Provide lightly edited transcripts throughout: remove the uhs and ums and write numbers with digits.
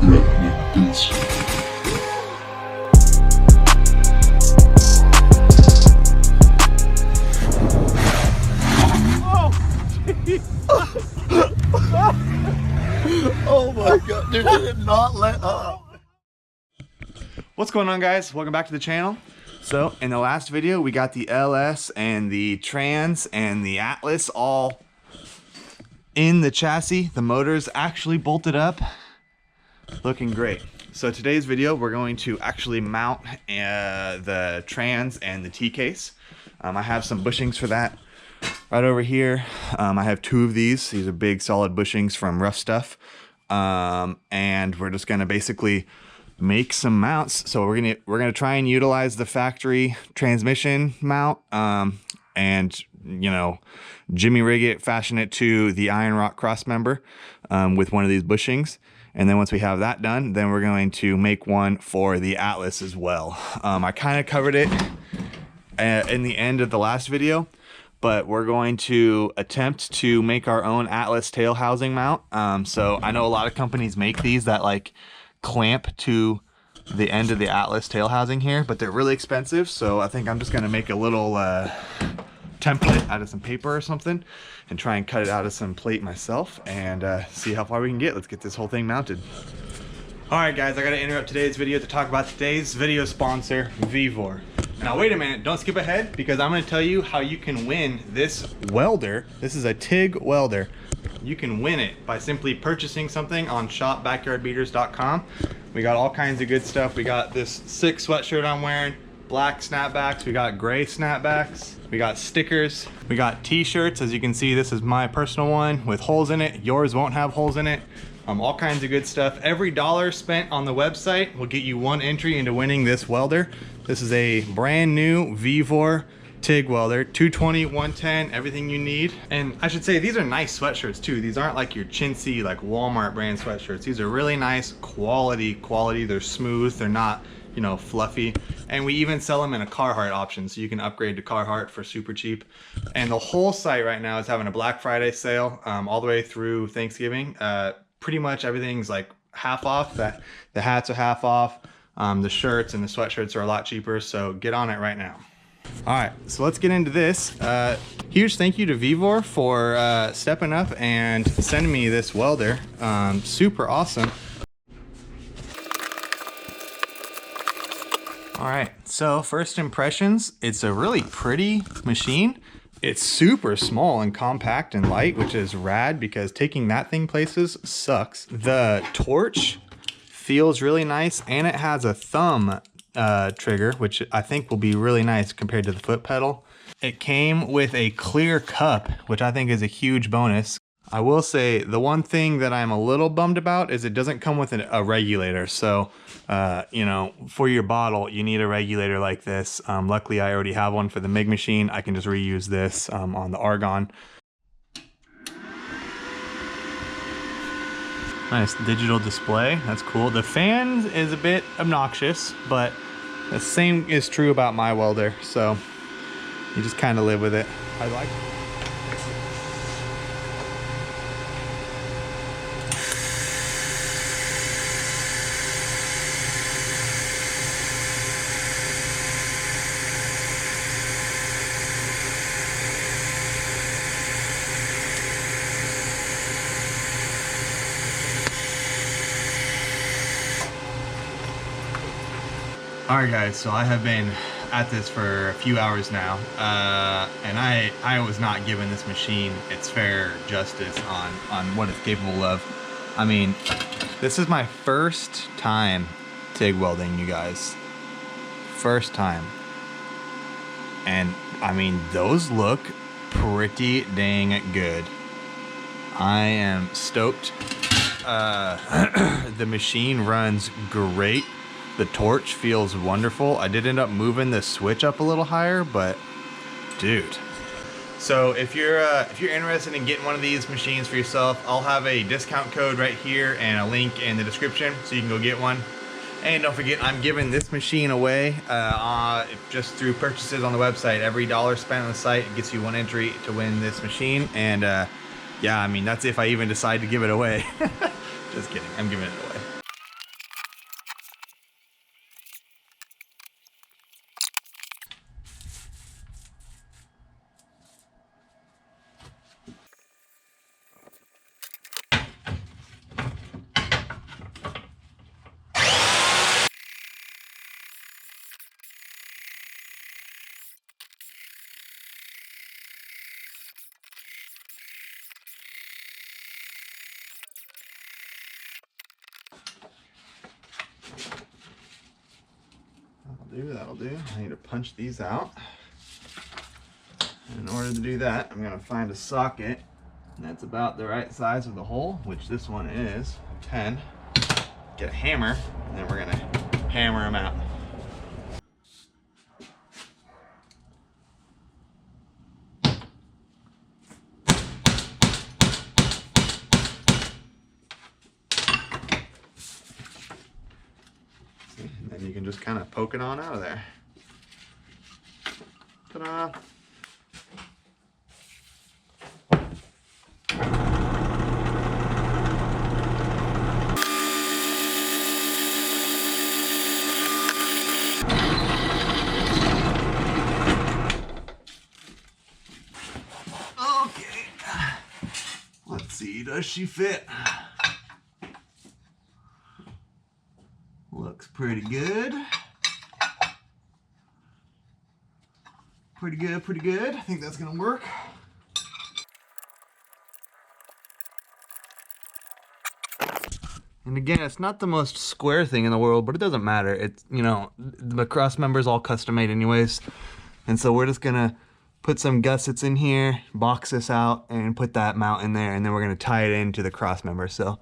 Oh my god, dude, it did not let up. What's going on, guys? Welcome back to the channel. So in the last video we got the LS and the Trans and the Atlas all in the chassis. The motor's actually bolted up, looking great. So today's video we're going to actually mount the Trans and the T-case. I have some bushings for that right over here. I have two of these. These are big solid bushings from Rough Stuff. And we're just gonna basically make some mounts. So we're gonna try and utilize the factory transmission mount, and you know, jimmy rig it, fashion it to the iron rock cross member with one of these bushings. And then once we have that done, then we're going to make one for the Atlas as well. I kind of covered it in the end of the last video, but we're going to attempt to make our own Atlas tail housing mount. So I know a lot of companies make these that like clamp to the end of the Atlas tail housing here, but they're really expensive. So I think I'm just gonna make a little template out of some paper or something and try and cut it out of some plate myself and see how far we can get. Let's get this whole thing mounted. All right, guys, I gotta interrupt today's video to talk about today's video sponsor, Vevor. Now wait a minute, don't skip ahead, because I'm gonna tell you how you can win this welder. This is a Tig Welder. You can win it by simply purchasing something on shopbackyardbeaters.com. We got all kinds of good stuff. We got this sick sweatshirt I'm wearing, black snapbacks, we got gray snapbacks, we got stickers, we got t-shirts. As you can see, this is my personal one with holes in it. Yours won't have holes in it. All kinds of good stuff. Every dollar spent on the website will get you one entry into winning this welder. This is a brand new Vevor Tig Welder, 220, 110, everything you need. And I should say, these are nice sweatshirts too. These aren't like your chintzy, like Walmart brand sweatshirts. These are really nice quality. They're smooth, they're not, you know, fluffy. And we even sell them in a Carhartt option, so you can upgrade to Carhartt for super cheap. And the whole site right now is having a Black Friday sale all the way through Thanksgiving. Pretty much everything's like half off. The hats are half off. The shirts and the sweatshirts are a lot cheaper, so get on it right now. All right, so let's get into this. Huge thank you to Vevor for stepping up and sending me this welder. Super awesome. All right, so first impressions, it's a really pretty machine. It's super small and compact and light, which is rad because taking that thing places sucks. The torch feels really nice, and it has a thumb trigger, which I think will be really nice compared to the foot pedal. It came with a clear cup, which I think is a huge bonus. I will say the one thing that I'm a little bummed about is it doesn't come with a regulator. So, you know, for your bottle, you need a regulator like this. Luckily, I already have one for the MIG machine. I can just reuse this on the Argon. Nice digital display, that's cool. The fan is a bit obnoxious, but the same is true about my welder, so you just kind of live with it. I like it. Alright guys, so I have been at this for a few hours now, and I was not giving this machine its fair justice on what it's capable of. I mean, this is my first time TIG welding, you guys. First time. And I mean, those look pretty dang good. I am stoked. The machine runs great. The torch feels wonderful. I did end up moving the switch up a little higher, but dude. So if you're interested in getting one of these machines for yourself, I'll have a discount code right here and a link in the description so you can go get one. And don't forget, I'm giving this machine away just through purchases on the website. Every dollar spent on the site gets you one entry to win this machine. And yeah, I mean, that's if I even decide to give it away. Just kidding, I'm giving it away. that'll do. I need to punch these out. And in order to do that, I'm gonna find a socket that's about the right size of the hole, which this one is 10. Get a hammer, and then we're gonna hammer them out. And then you can just kind of poke it on out of there. Ta-da! Okay. Let's see, does she fit? Looks pretty good. Pretty good, pretty good. I think that's gonna work. And again, it's not the most square thing in the world, but it doesn't matter. It's, you know, the cross member is all custom made anyways. And so we're just gonna put some gussets in here, box this out, and put that mount in there, and then we're gonna tie it into the cross member. So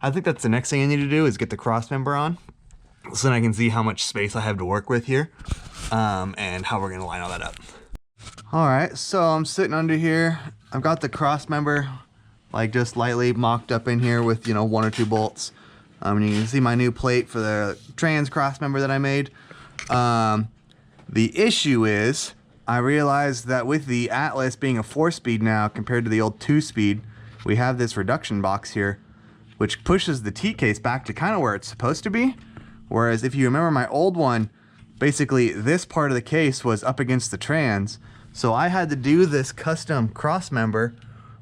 I think that's the next thing I need to do is get the cross member on, so then I can see how much space I have to work with here, and how we're gonna line all that up. All right, so I'm sitting under here. I've got the cross member like just lightly mocked up in here with, you know, 1 or 2 bolts. You can see my new plate for the trans cross member that I made. The issue is I realized that with the Atlas being a 4-speed now compared to the old 2-speed, we have this reduction box here, which pushes the T-case back to kind of where it's supposed to be. Whereas if you remember my old one, basically this part of the case was up against the trans. So I had to do this custom cross member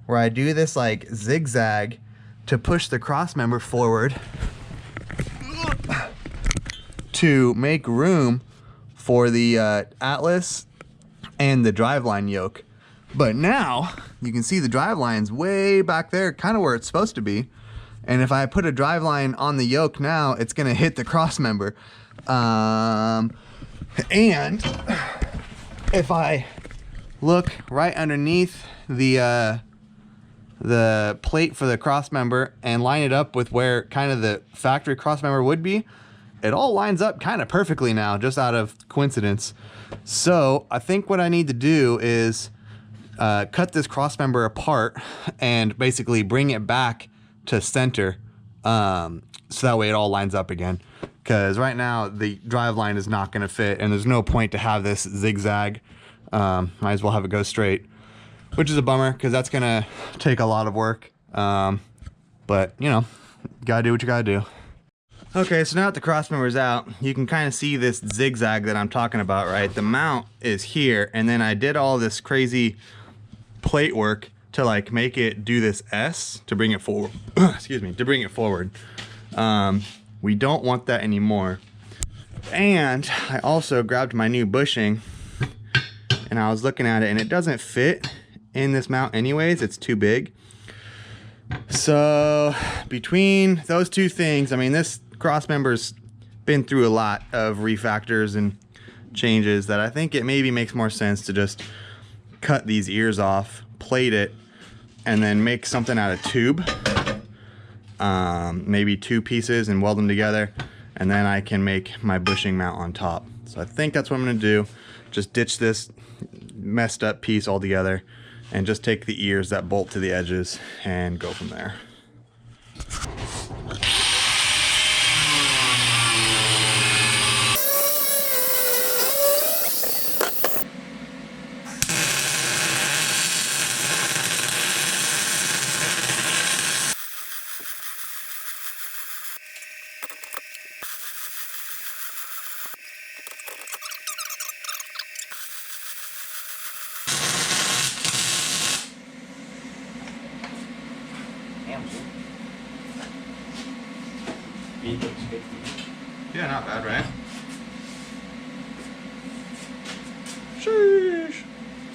where I do this like zigzag to push the cross member forward to make room for the Atlas and the driveline yoke. But now you can see the driveline's way back there, kind of where it's supposed to be. And if I put a driveline on the yoke now, it's gonna hit the cross member. And if I look right underneath the plate for the cross member and line it up with where kind of the factory cross member would be, it all lines up kind of perfectly now, just out of coincidence. So I think what I need to do is cut this cross member apart and basically bring it back to center, so that way it all lines up again. Because right now the drive line is not going to fit, and there's no point to have this zigzag. Might as well have it go straight, which is a bummer because that's going to take a lot of work. But you know, gotta do what you gotta do. Okay, so now that the cross member's out, you can kind of see this zigzag that I'm talking about, right? The mount is here, and then I did all this crazy plate work to like make it do this S to bring it forward. Excuse me, to bring it forward. We don't want that anymore. And I also grabbed my new bushing and I was looking at it, and it doesn't fit in this mount anyways, it's too big. So between those two things, I mean, this cross member's been through a lot of refactors and changes that I think it maybe makes more sense to just cut these ears off, plate it, and then make something out of tube. Maybe 2 pieces and weld them together, and then I can make my bushing mount on top. So I think that's what I'm gonna do. Just ditch this messed up piece altogether and just take the ears that bolt to the edges and go from there. Yeah, not bad, right? Sheesh.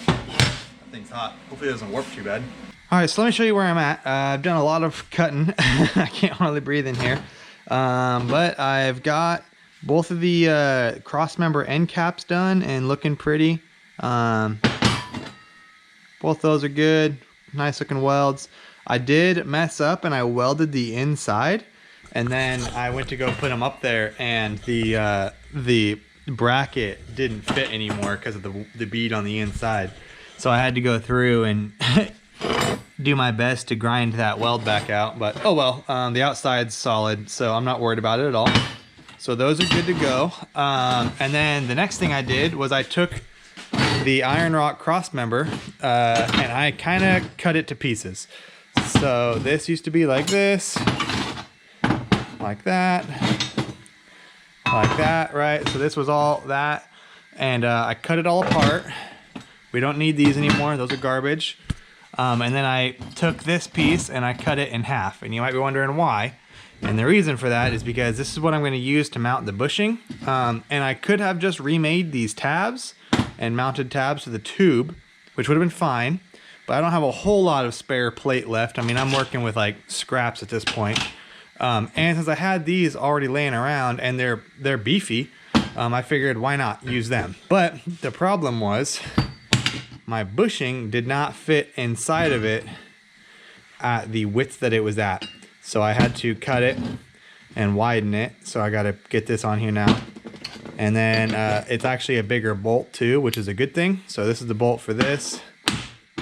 That thing's hot. Hopefully it doesn't warp too bad. All right, so let me show you where I'm at. I've done a lot of cutting. I can't hardly breathe in here. But I've got both of the cross member end caps done and looking pretty. Both those are good, nice looking welds. I did mess up and I welded the inside, and then I went to go put them up there, and the bracket didn't fit anymore because of the bead on the inside. So I had to go through and do my best to grind that weld back out, but oh well. The outside's solid, so I'm not worried about it at all. So those are good to go. And then the next thing I did was I took the iron rock cross member and I kind of cut it to pieces. So this used to be like this, like that, right? So this was all that, and I cut it all apart. We don't need these anymore, those are garbage. And then I took this piece and I cut it in half, and you might be wondering why. And the reason for that is because this is what I'm going to use to mount the bushing. And I could have just remade these tabs and mounted tabs to the tube, which would have been fine, but I don't have a whole lot of spare plate left. I mean, I'm working with like scraps at this point. And since I had these already laying around and they're beefy, I figured why not use them. But the problem was my bushing did not fit inside of it at the width that it was at. So I had to cut it and widen it. So I got to get this on here now. And then it's actually a bigger bolt too, which is a good thing. So this is the bolt for this.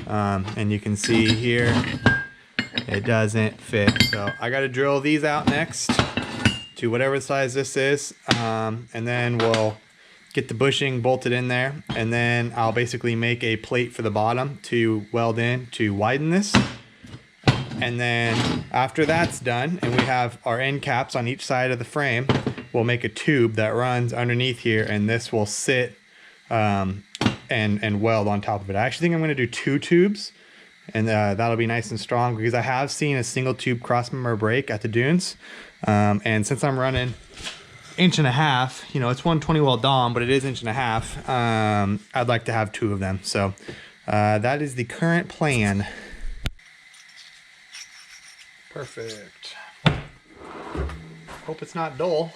And you can see here, it doesn't fit. So I got to drill these out next to whatever size this is. And then we'll get the bushing bolted in there. And then I'll basically make a plate for the bottom to weld in to widen this. And then after that's done, and we have our end caps on each side of the frame, we'll make a tube that runs underneath here, and this will sit and weld on top of it. I actually think I'm going to do 2 tubes, and that'll be nice and strong, because I have seen a single tube crossmember break at the dunes. And since I'm running 1.5 inches, you know, it's 120 weld Dom, but it is 1.5 inches, I'd like to have 2 of them. So that is the current plan. Perfect. Hope it's not dull.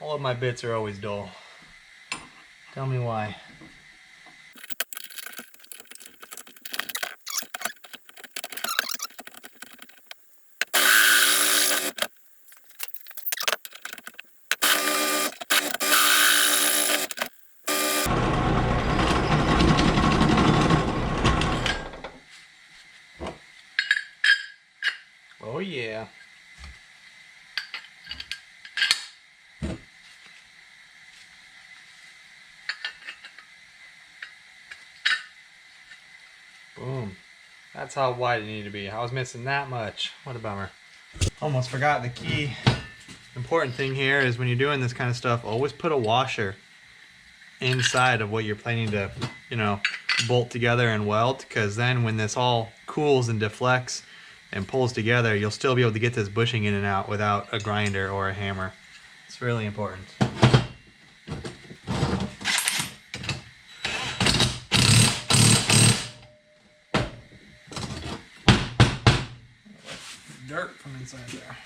All of my bits are always dull. Tell me why. Oh yeah. Boom. That's how wide it needed to be. I was missing that much. What a bummer. Almost forgot the key important thing here is when you're doing this kind of stuff, always put a washer inside of what you're planning to, you know, bolt together and weld, because then when this all cools and deflects and pulls together, you'll still be able to get this bushing in and out without a grinder or a hammer. It's really important. Dirt from inside there.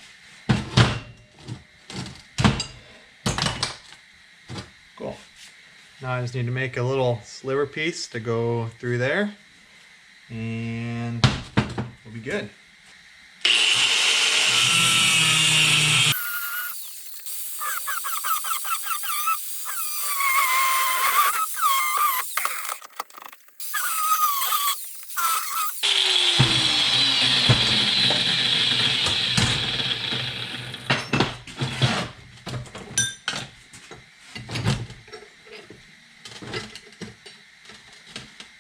Cool. Now I just need to make a little sliver piece to go through there, and we'll be good.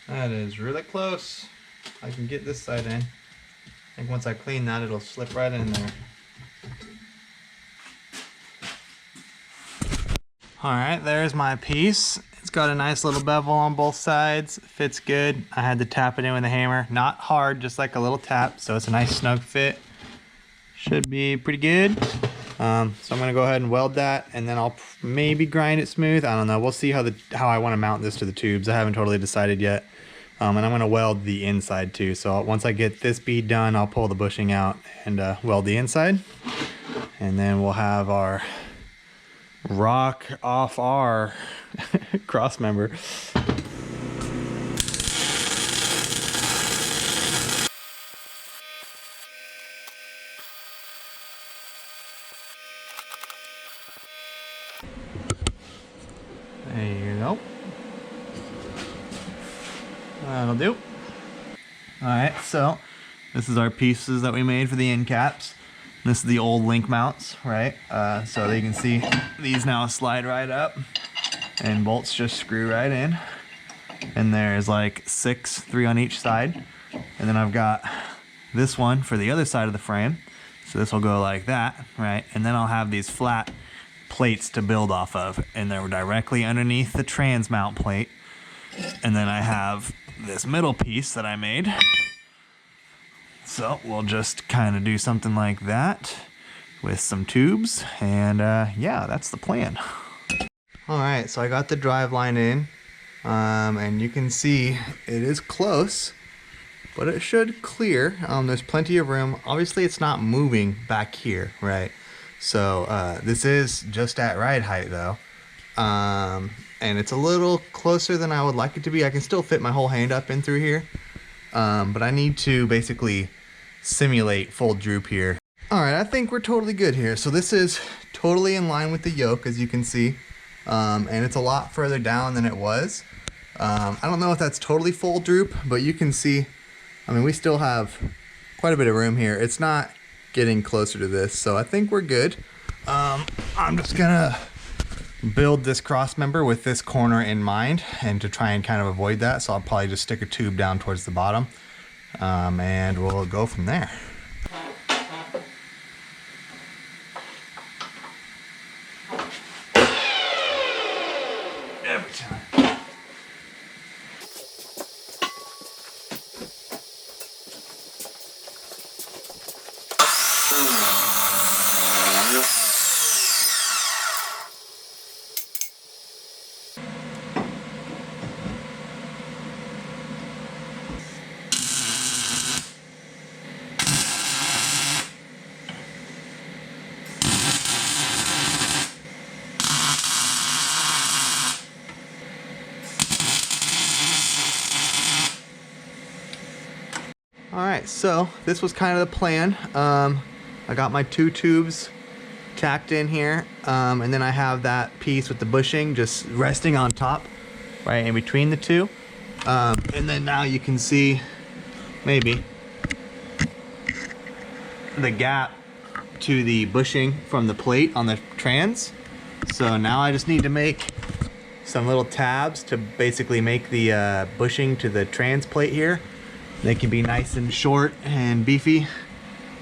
That is really close. I can get this side in. I think once I clean that, it'll slip right in there. Alright, there's my piece. It's got a nice little bevel on both sides. Fits good. I had to tap it in with a hammer. Not hard, just like a little tap, so it's a nice snug fit. Should be pretty good. So I'm going to go ahead and weld that, and then I'll maybe grind it smooth. I don't know. We'll see how I want to mount this to the tubes. I haven't totally decided yet. And I'm going to weld the inside too. So once I get this bead done, I'll pull the bushing out and weld the inside. And then we'll have our rock off our cross member. There you go. That'll do. Alright, so this is our pieces that we made for the end caps. This is the old link mounts, right? So you can see these now slide right up and bolts just screw right in. And there's like 6, 3 on each side. And then I've got this one for the other side of the frame. So this will go like that, right? And then I'll have these flat plates to build off of, and they're directly underneath the trans mount plate. And then I have this middle piece that I made. So we'll just kind of do something like that with some tubes, and yeah, that's the plan. All right, so I got the drive line in, and you can see it is close, but it should clear. There's plenty of room. Obviously it's not moving back here, right? So this is just at ride height though. And it's a little closer than I would like it to be. I can still fit my whole hand up in through here, but I need to basically simulate full droop here. All right, I think we're totally good here. So this is totally in line with the yoke, as you can see, and it's a lot further down than it was. I don't know if that's totally full droop, but you can see, I mean, we still have quite a bit of room here. It's not getting closer to this, so I think we're good. I'm just gonna build this cross member with this corner in mind, and to try and kind of avoid that, so I'll probably just stick a tube down towards the bottom, and we'll go from there. Every time. Alright, so this was kind of the plan. I got my 2 tubes tacked in here, and then I have that piece with the bushing just resting on top, right in between the two. And then now you can see maybe the gap to the bushing from the plate on the trans. So now I just need to make some little tabs to basically make the bushing to the trans plate here. They can be nice and short and beefy,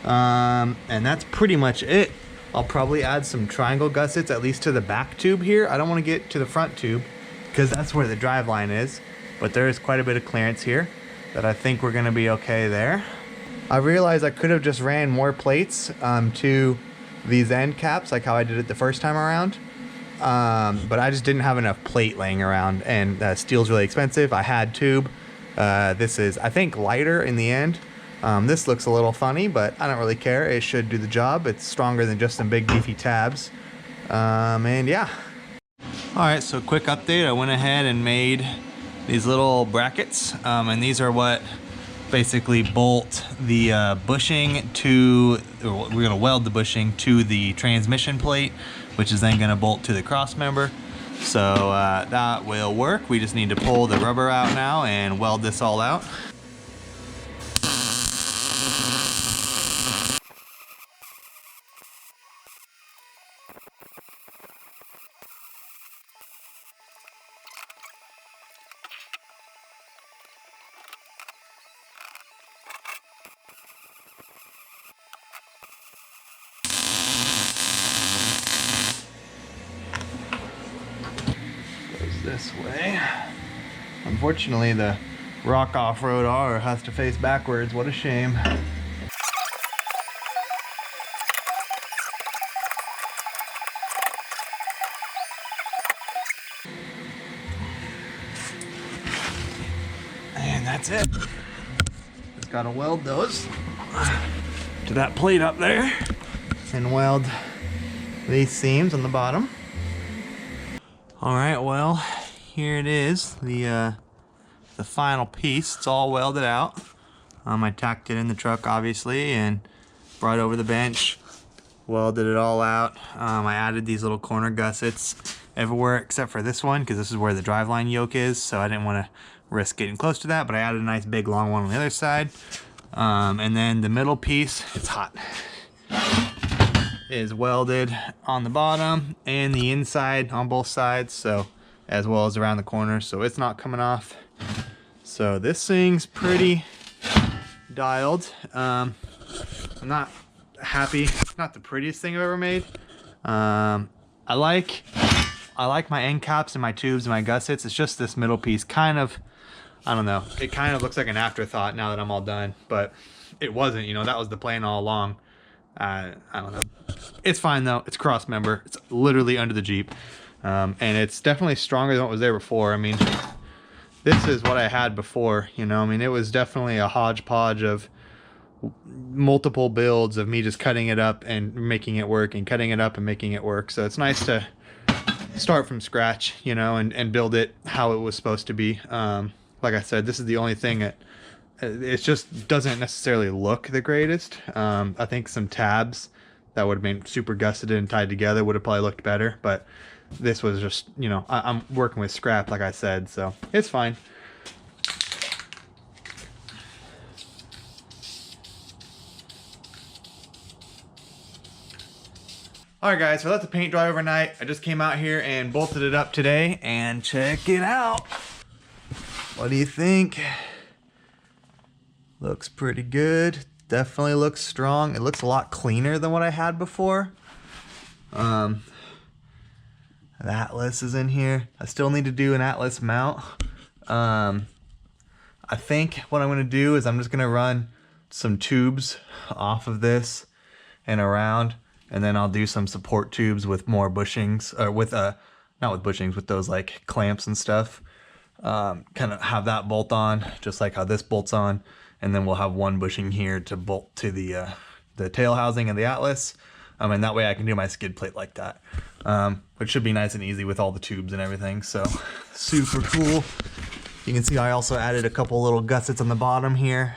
and that's pretty much it. I'll probably add some triangle gussets at least to the back tube here. I don't want to get to the front tube because that's where the drive line is, but there is quite a bit of clearance here that I think we're going to be okay there. I realized I could have just ran more plates to these end caps like how I did it the first time around, but I just didn't have enough plate laying around, and steel's really expensive. I had tube. This is, I think, lighter in the end. This looks a little funny, but I don't really care. It should do the job. It's stronger than just some big beefy tabs. And yeah. Alright, so quick update. I went ahead and made these little brackets, and these are what basically bolt the bushing to, or we're going to weld the bushing to the transmission plate, which is then going to bolt to the cross member. So that will work. We just need to pull the rubber out now and weld this all out. This way. Unfortunately, the rock off-road R has to face backwards. What a shame. And that's it. Just gotta weld those to that plate up there and weld these seams on the bottom. All right, well, here it is, the final piece. It's all welded out. I tacked it in the truck, obviously, and brought it over the bench, welded it all out. I added these little corner gussets everywhere except for this one, because this is where the driveline yoke is, so I didn't want to risk getting close to that, but I added a nice big long one on the other side. And then the middle piece, it's hot, is welded on the bottom and the inside on both sides, so as well as around the corner, so it's not coming off. So this thing's pretty dialed. I'm not happy. It's not the prettiest thing I've ever made. I like my end caps and my tubes and my gussets. It's just this middle piece kind of, I don't know, it kind of looks like an afterthought now that I'm all done, but it wasn't, you know, that was the plan all along. I don't know. It's fine though. It's cross member. It's literally under the Jeep. And it's definitely stronger than what was there before. I mean, this is what I had before, you know. I mean, it was definitely a hodgepodge of multiple builds of me just cutting it up and making it work and cutting it up and making it work. So it's nice to start from scratch, you know, and build it how it was supposed to be. Like I said, this is the only thing that it just doesn't necessarily look the greatest. I think some tabs that would have been super gusseted and tied together would have probably looked better, but this was just, you know, I'm working with scrap, like I said, so it's fine. Alright guys, so I let the paint dry overnight. I just came out here and bolted it up today, and check it out. What do you think? Looks pretty good. Definitely looks strong. It looks a lot cleaner than what I had before. The Atlas is in here. I still need to do an Atlas mount. I think what I'm going to do is I'm just going to run some tubes off of this and around, and then I'll do some support tubes with more bushings, or with not with bushings, with those like clamps and stuff. Kind of have that bolt on just like how this bolts on, and then we'll have one bushing here to bolt to the tail housing of the Atlas, and that way I can do my skid plate like that, which should be nice and easy with all the tubes and everything. So super cool. You can see I also added a couple little gussets on the bottom here,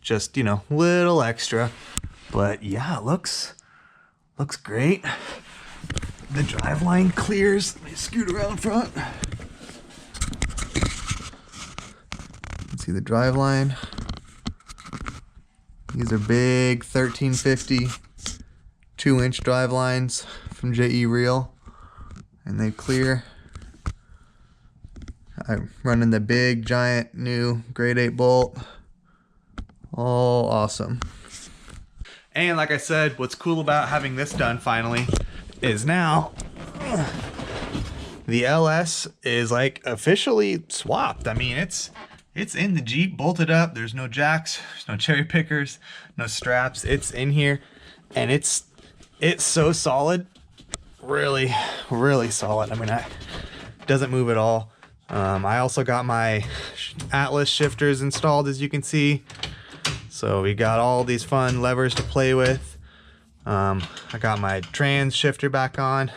just, you know, little extra, but yeah, it looks great. The driveline clears. Let me scoot around front. See the drive line. These are big 1350 2-inch drive lines from JE Reel, and they clear. I'm running the big giant new grade 8 bolt. All awesome. And like I said, what's cool about having this done finally is now the LS is like officially swapped. I mean, it's in the Jeep, bolted up. There's no jacks, there's no cherry pickers, no straps. It's in here, and it's so solid, really, really solid. I mean, it doesn't move at all. I also got my Atlas shifters installed, as you can see. So we got all these fun levers to play with. I got my trans shifter back on.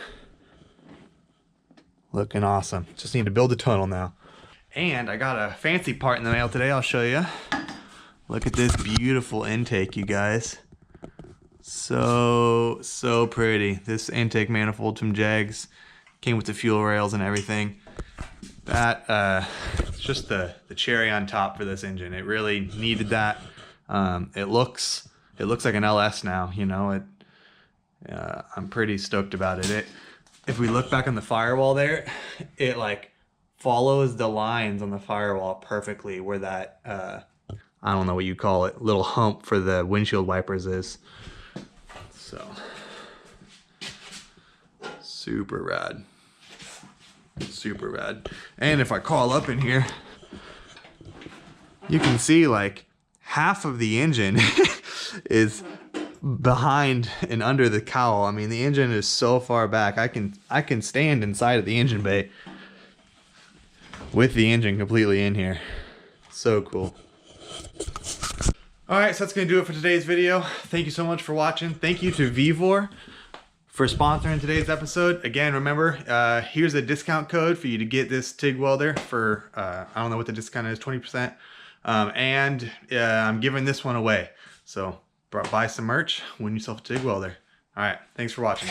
Looking awesome. Just need to build a tunnel now. And I got a fancy part in the mail today. I'll show you. Look at this beautiful intake, you guys. So pretty. This intake manifold from Jegs came with the fuel rails and everything. That it's just the cherry on top for this engine. It really needed that. It looks like an LS now. You know, I'm pretty stoked about it. If we look back on the firewall there, it like follows the lines on the firewall perfectly where that I don't know what you call it, little hump for the windshield wipers is. So super rad. Super rad. And if I call up in here, you can see like half of the engine is behind and under the cowl. I mean, the engine is so far back. I can stand inside of the engine bay with the engine completely in here. So cool. All right, so that's gonna do it for today's video. Thank you so much for watching. Thank you to Vivor for sponsoring today's episode. Again, remember, here's a discount code for you to get this Tig Welder for, I don't know what the discount is, 20%. I'm giving this one away. So buy some merch, win yourself a Tig Welder. All right, thanks for watching.